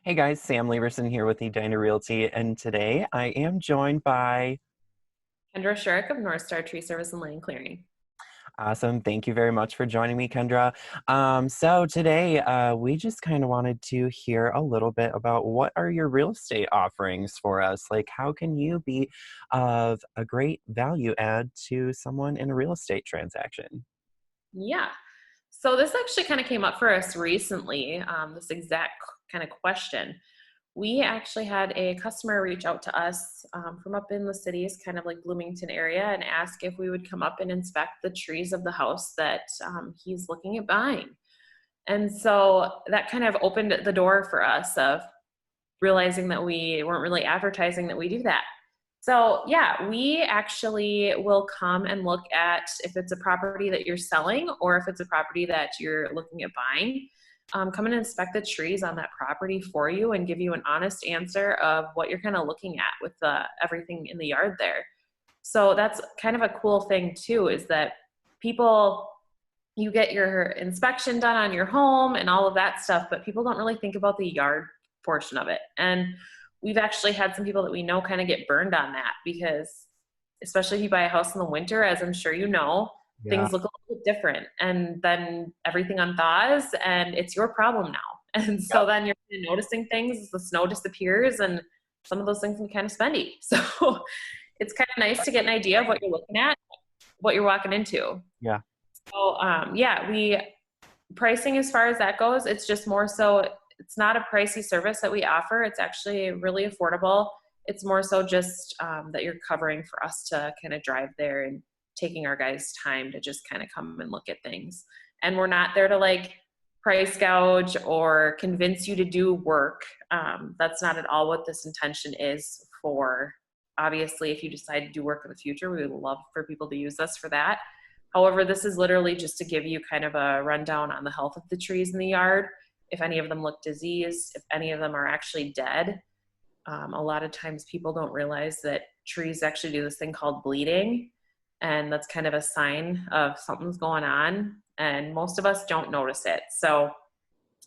Hey guys, Sam Leverson here with Edina Realty, and today I am joined by Kendra Shurik of North Star Tree Service and Land Clearing. Awesome. Thank you very much for joining me, Kendra. So today we just kind of wanted to hear a little bit about what are your real estate offerings for us? Like, how can you be of a great value add to someone in a real estate transaction? Yeah. So this actually kind of came up for us recently, this exact kind of question. We actually had a customer reach out to us from up in the cities, kind of like Bloomington area, and ask if we would come up and inspect the trees of the house that he's looking at buying. And so that kind of opened the door for us of realizing that we weren't really advertising that we do that. So yeah, we actually will come and look at if it's a property that you're selling or if it's a property that you're looking at buying. Come and inspect the trees on that property for you and give you an honest answer of what you're kind of looking at with everything in the yard there. So that's kind of a cool thing too, is that people, you get your inspection done on your home and all of that stuff, but people don't really think about the yard portion of it. And we've actually had some people that we know kind of get burned on that because, especially if you buy a house in the winter, as I'm sure you know, Yeah. things look a little bit different. And then everything unthaws and it's your problem now. And so then you're noticing things as the snow disappears and some of those things can be kind of spendy. So it's kind of nice to get an idea of what you're looking at, what you're walking into. Yeah. So yeah, we pricing as far as that goes, it's just more so it's not a pricey service that we offer. It's actually really affordable. It's more so just that you're covering for us to kind of drive there and taking our guys time to just kind of come and look at things. And we're not there to like price gouge or convince you to do work. That's not at all what this intention is for. Obviously, if you decide to do work in the future, we would love for people to use us for that. However, this is literally just to give you kind of a rundown on the health of the trees in the yard, if any of them look diseased, if any of them are actually dead. A lot of times people don't realize that trees actually do this thing called bleeding, and that's kind of a sign of something's going on, and most of us don't notice it. So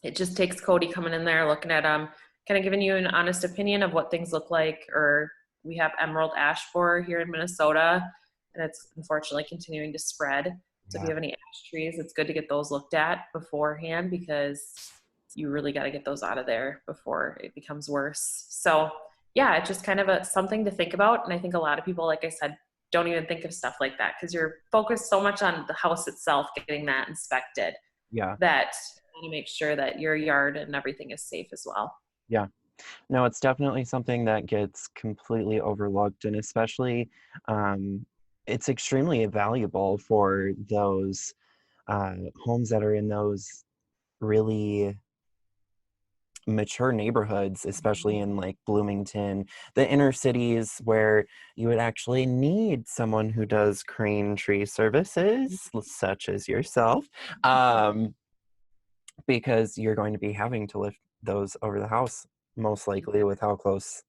it just takes Cody coming in there, looking at them, kind of giving you an honest opinion of what things look like. Or we have emerald ash borer here in Minnesota, and it's unfortunately continuing to spread. So if you Yeah. have any ash trees, it's good to get those looked at beforehand because you really got to get those out of there before it becomes worse. So yeah, it's just kind of something to think about. And I think a lot of people, like I said, don't even think of stuff like that because you're focused so much on the house itself, getting that inspected, Yeah. that you want to make sure that your yard and everything is safe as well. Yeah. No, it's definitely something that gets completely overlooked, and especially um, it's extremely valuable for those homes that are in those really mature neighborhoods, especially in like Bloomington, the inner cities where you would actually need someone who does crane tree services, such as yourself, um, because you're going to be having to lift those over the house, most likely with how close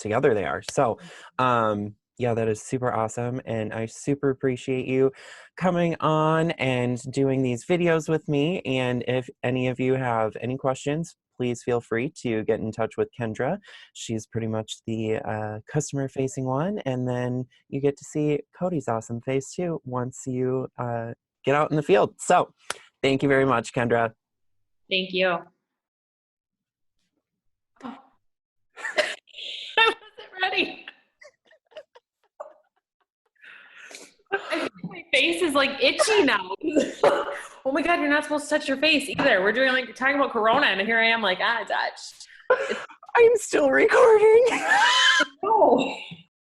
together they are. So, yeah, that is super awesome. And I super appreciate you coming on and doing these videos with me. And if any of you have any questions, please feel free to get in touch with Kendra. She's pretty much the customer facing one. And then you get to see Cody's awesome face too once you get out in the field. So, thank you very much, Kendra. Thank you. Oh, I wasn't ready. I feel like my face is like itchy now. Oh my God, you're not supposed to touch your face either. We're doing like talking about Corona, and here I am like, touch. It's I'm still recording. no.